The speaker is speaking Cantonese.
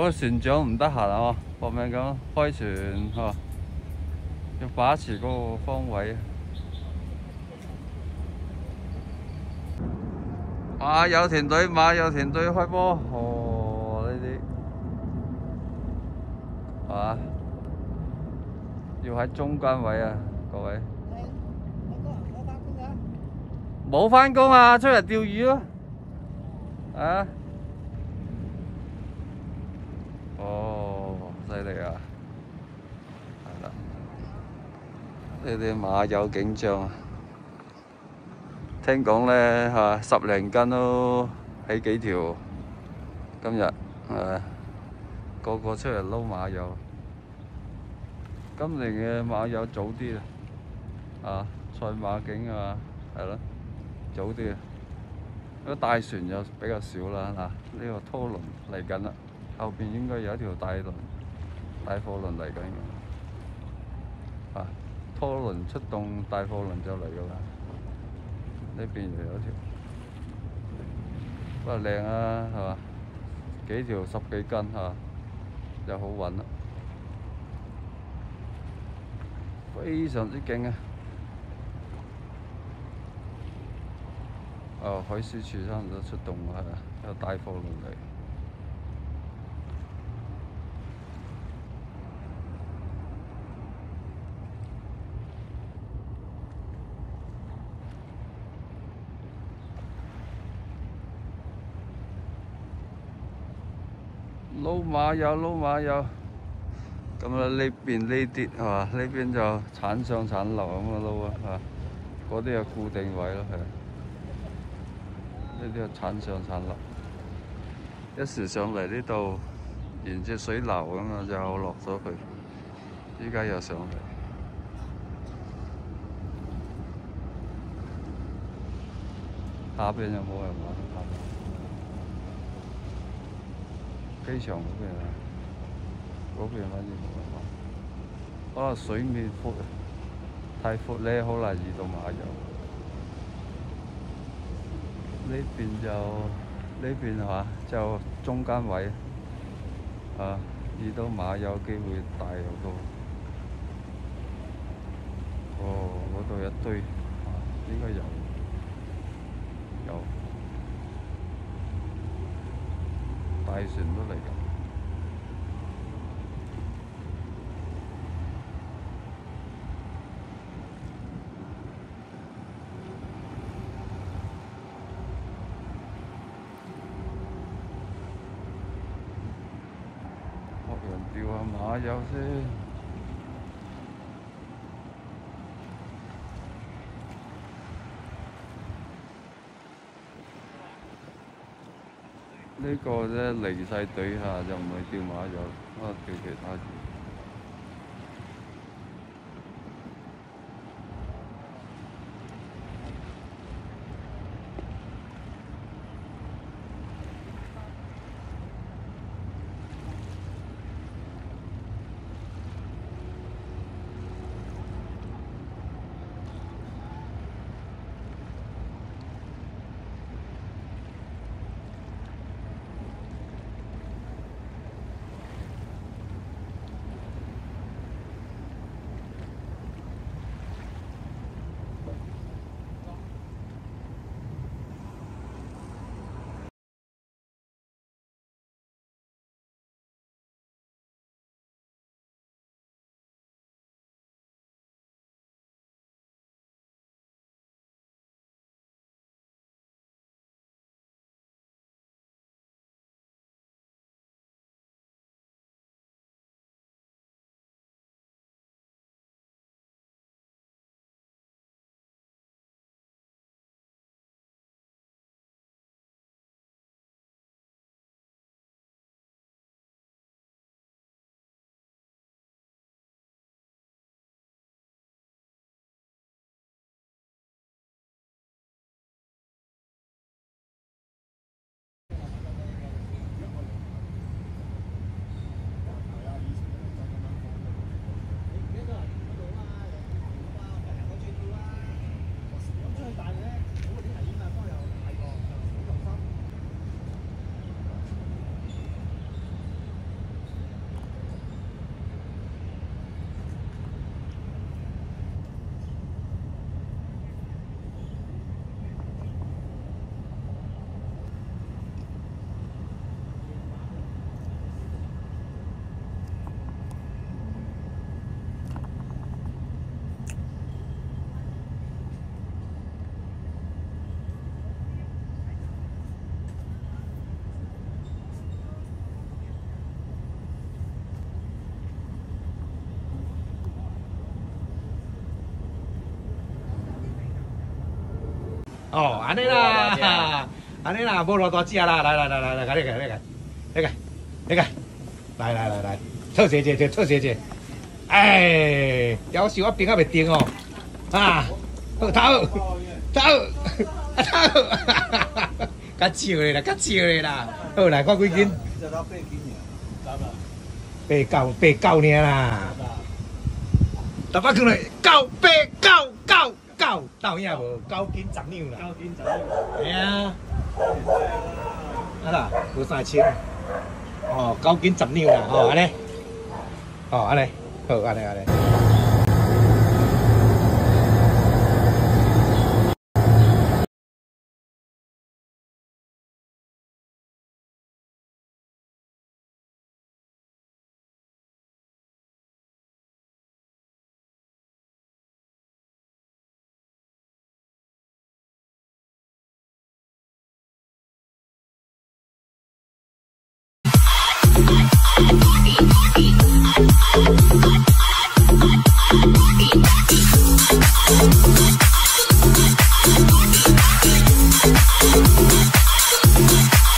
嗰個船長唔得閒啊，搏命咁開船嚇，要把持嗰個方位。啊！有團隊馬，有團隊開波，哦呢啲啊，要喺中間位啊，各位。冇返工啊，出嚟釣魚咯。啊！哦，犀利啊！係啦，呢啲馬有景象啊！聽講咧嚇10零斤都起幾條，今日個個出嚟撈馬友。今年嘅馬友早啲啊，賽馬景啊，係咯，早啲啊。嗰大船就比較少啦。嗱，呢個拖輪嚟緊啦，後邊應該有一條大貨輪嚟緊。啊，拖輪出動，大貨輪就嚟㗎啦。呢邊又有一條，不過靚啊，係嘛？幾條10幾斤嚇，又好穩啦，非常之勁啊！哦，海事處差唔多出動啦，係啊，有大貨輪嚟。撈馬友，咁啊呢邊呢啲係嘛？呢邊就鏟上鏟落咁嘅撈啊，嚇，嗰啲係固定位咯，係。呢啲係鏟上鏟落，一時上嚟呢度沿住水流咁啊，就落咗去，依家又上嚟。下邊有冇人玩？機場嗰邊啊，嗰邊反而冇人玩。可能水面闊，太闊咧，好難遇到馬友。呢邊係嘛？就中間位啊，遇到馬友機會大好多。哦，嗰度一堆，應該有。大船都嚟緊。學人釣下馬友先。呢個咧離晒隊下就唔係釣馬友，釣其他魚。哦，安尼啦，安尼啦，无偌大只啦，来，你个，来，测试者，哎，夭寿我冰还袂定哦，啊，好头，较少咧啦，好来看几斤，8九尔啦，大把看来9到影无9斤10两啦，9斤10两，系啊，啊啦，无3千，哦9斤10两啦，哦安尼，好安尼。